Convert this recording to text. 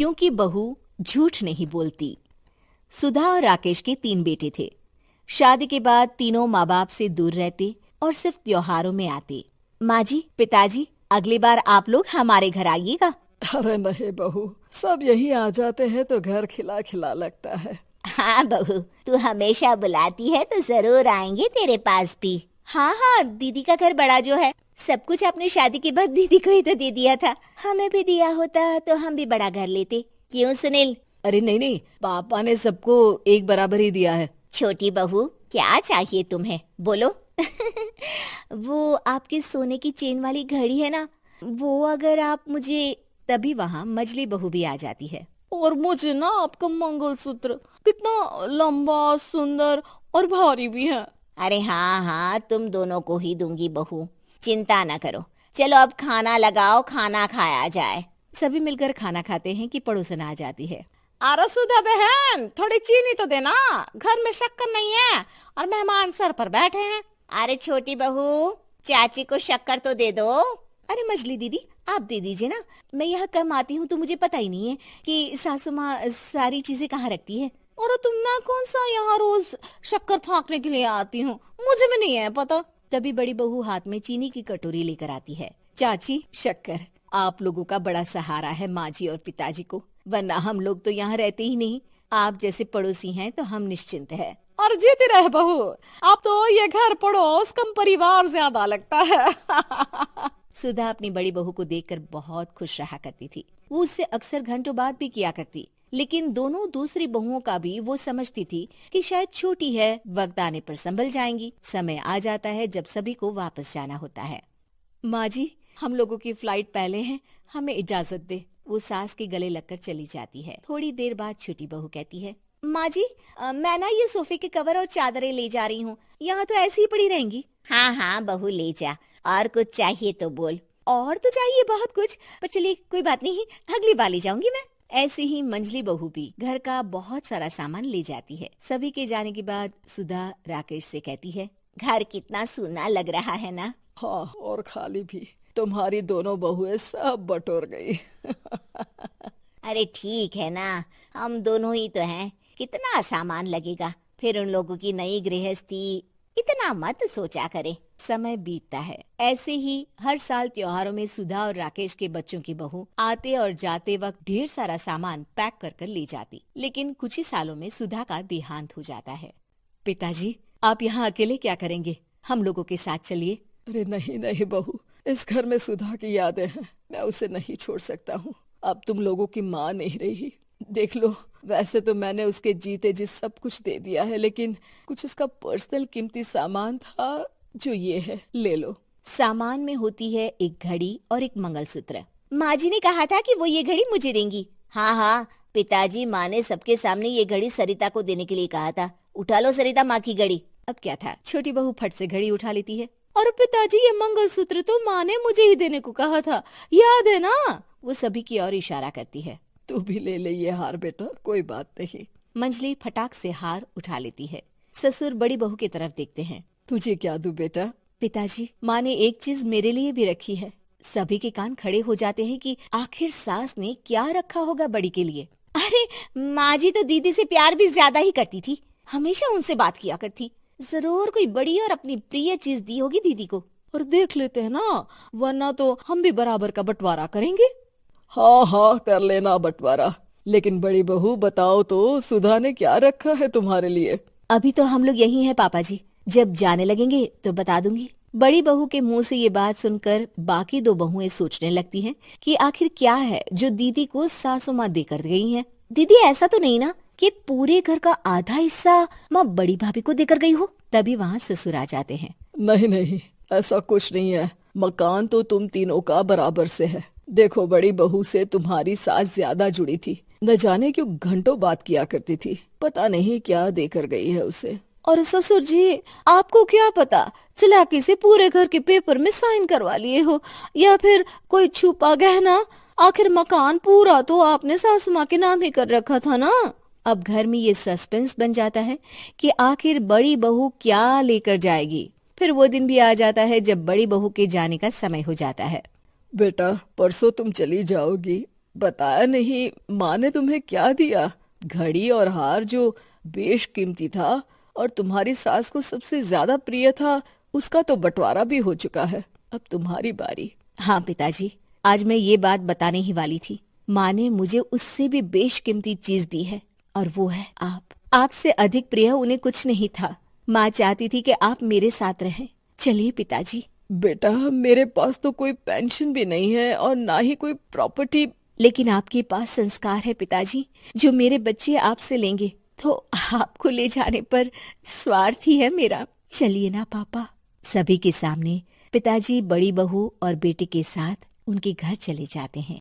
क्योंकि बहू झूठ नहीं बोलती। सुधा और राकेश के 3 बेटे थे। शादी के बाद तीनों माँ बाप से दूर रहते और सिर्फ त्योहारों में आते। माँ जी, पिताजी, अगली बार आप लोग हमारे घर आइएगा। अरे नहीं बहू, सब यही आ जाते हैं तो घर खिला खिला लगता है। हाँ बहू, तू हमेशा बुलाती है तो जरूर आएंगे तेरे पास भी। हाँ हाँ, दीदी का घर बड़ा जो है, सब कुछ आपने शादी के बाद दीदी को ही तो दे दिया था। हमें भी दिया होता तो हम भी बड़ा घर लेते। क्यों सुनील? अरे नहीं नहीं, पापा ने सबको एक बराबर ही दिया है। छोटी बहू, क्या चाहिए तुम्हें, बोलो। वो आपके सोने की चेन वाली घड़ी है ना, वो अगर आप मुझे, तभी वहाँ मजली बहू भी आ जाती है। और मुझे ना आपका मंगलसूत्र कितना लंबा, सुंदर और भारी भी है। अरे हाँ हाँ, तुम दोनों को ही दूंगी बहू, चिंता न करो। चलो अब खाना लगाओ, खाना खाया जाए। सभी मिलकर खाना खाते हैं कि पड़ोसन आ जाती है। अरे सुधा बहन, थोड़ी चीनी तो देना, घर में शक्कर नहीं है और मेहमान सर पर बैठे हैं। अरे छोटी बहू, चाची को शक्कर तो दे दो। अरे मजली दीदी, आप दे दीजिए ना, मैं यहाँ कम आती हूँ तो मुझे पता ही नहीं है कि सासू माँ सारी चीजें कहाँ रखती है। और तुम, मैं कौन सा यहाँ रोज शक्कर फाँकने के लिए आती हूँ, मुझे भी नहीं है पता। तभी बड़ी बहू हाथ में चीनी की कटोरी लेकर आती है। चाची, शक्कर आप लोगों का बड़ा सहारा है माँ जी और पिताजी को, वरना हम लोग तो यहाँ रहते ही नहीं। आप जैसे पड़ोसी हैं तो हम निश्चिंत है। और जीती रहे बहू, अब तो ये घर पड़ोस कम परिवार ज्यादा लगता है। सुधा अपनी बड़ी बहू को देखकर बहुत खुश रहा करती थी। वो उससे अक्सर घंटों बात भी किया करती, लेकिन दोनों दूसरी बहुओं का भी वो समझती थी कि शायद छोटी है, वक्त आने पर संभल जाएंगी। समय आ जाता है जब सभी को वापस जाना होता है। माँ जी, हम लोगों की फ्लाइट पहले है, हमें इजाजत दे। वो सास के गले लगकर चली जाती है। थोड़ी देर बाद छोटी बहू कहती है, माँ जी, मैं ना ये सोफे के कवर और चादरें ले जा रही हूँ, यहाँ तो ऐसी ही पड़ी रहेंगी। हाँ हाँ बहू, ले जा। और कुछ चाहिए तो बोल। और तो चाहिए बहुत कुछ, पर चलिए कोई बात नहीं, अगली बार ले जाऊंगी मैं। ऐसे ही मंजली बहू भी घर का बहुत सारा सामान ले जाती है। सभी के जाने के बाद सुधा राकेश से कहती है, घर कितना सूना लग रहा है ना। हाँ, और खाली भी। तुम्हारी दोनों बहुएं सब बटोर गई। अरे ठीक है ना, हम दोनों ही तो हैं, कितना सामान लगेगा। फिर उन लोगों की नई गृहस्थी, इतना मत सोचा करे। समय बीतता है। ऐसे ही हर साल त्योहारों में सुधा और राकेश के बच्चों की बहू आते और जाते वक्त ढेर सारा सामान पैक कर कर ले जाती। लेकिन कुछ ही सालों में सुधा का देहांत हो जाता है। पिताजी, आप यहाँ अकेले क्या करेंगे? हम लोगों के साथ चलिए। अरे नहीं नहीं बहू, इस घर में सुधा की यादें हैं, मैं उसे नहीं छोड़ सकता हूँ। अब तुम लोगों की माँ नहीं रही। देख लो, वैसे तो मैंने उसके जीते जी सब कुछ दे दिया है, लेकिन कुछ उसका पर्सनल कीमती सामान था जो ये है, ले लो। सामान में होती है एक घड़ी और एक मंगलसूत्र। माँ जी ने कहा था कि वो ये घड़ी मुझे देंगी। हाँ हाँ, पिताजी, माँ ने सबके सामने ये घड़ी सरिता को देने के लिए कहा था। उठा लो सरिता माँ की घड़ी। अब क्या था, छोटी बहू फट से घड़ी उठा लेती है। और पिताजी, ये मंगलसूत्र तो माँ ने मुझे ही देने को कहा था, याद है ना? वो सभी की ओर इशारा करती है। तू भी ले ले ये हार बेटा, कोई बात नहीं। मंजली फटाक से हार उठा लेती है। ससुर बड़ी बहू की तरफ देखते हैं। तुझे क्या दूं बेटा? पिताजी, माँ ने एक चीज मेरे लिए भी रखी है। सभी के कान खड़े हो जाते हैं कि आखिर सास ने क्या रखा होगा बड़ी के लिए। अरे माँ जी तो दीदी से प्यार भी ज्यादा ही करती थी, हमेशा उनसे बात किया करती। जरूर कोई बड़ी और अपनी प्रिय चीज दी होगी दीदी को। और देख लेते हैं ना, वरना तो हम भी बराबर का बंटवारा करेंगे। हाँ हाँ, कर लेना बंटवारा। लेकिन बड़ी बहू, बताओ तो, सुधा ने क्या रखा है तुम्हारे लिए? अभी तो हम लोग यही हैं पापा जी, जब जाने लगेंगे तो बता दूंगी। बड़ी बहू के मुंह से ये बात सुनकर बाकी दो बहुएं सोचने लगती हैं कि आखिर क्या है जो दीदी को सासू माँ देकर गई हैं। दीदी, ऐसा तो नहीं ना कि पूरे घर का आधा हिस्सा माँ बड़ी भाभी को देकर गई हो? तभी वहाँ ससुर आ जाते हैं। नहीं नहीं, ऐसा कुछ नहीं है। मकान तो तुम तीनों का बराबर से है। देखो, बड़ी बहू से तुम्हारी सास ज्यादा जुड़ी थी, न जाने क्यों घंटों बात किया करती थी। पता नहीं क्या देकर गई है उसे। और ससुर जी, आपको क्या पता, चालाकी से पूरे घर के पेपर में साइन करवा लिए हो, या फिर कोई छुपा गहना। आखिर मकान पूरा तो आपने सासू माँ के नाम ही कर रखा था ना। अब घर में ये सस्पेंस बन जाता है कि आखिर बड़ी बहू क्या लेकर जाएगी। फिर वो दिन भी आ जाता है जब बड़ी बहू के जाने का समय हो जाता है। बेटा, परसों तुम चली जाओगी, बताया नहीं, माँ ने तुम्हें क्या दिया? घड़ी और हार जो बेशकीमती था और तुम्हारी सास को सबसे ज्यादा प्रिय था, उसका तो बंटवारा भी हो चुका है। अब तुम्हारी बारी। हाँ पिताजी, आज मैं ये बात बताने ही वाली थी। माँ ने मुझे उससे भी बेशकीमती चीज दी है और वो है आप। आपसे अधिक प्रिय उन्हें कुछ नहीं था। माँ चाहती थी कि आप मेरे साथ रहें। चलिए पिताजी। बेटा, मेरे पास तो कोई पेंशन भी नहीं है और ना ही कोई प्रॉपर्टी। लेकिन आपके पास संस्कार है पिताजी, जो मेरे बच्चे आपसे लेंगे, तो आपको ले जाने पर स्वार्थ ही है मेरा। चलिए ना पापा। सभी के सामने पिताजी बड़ी बहू और बेटे के साथ उनके घर चले जाते हैं।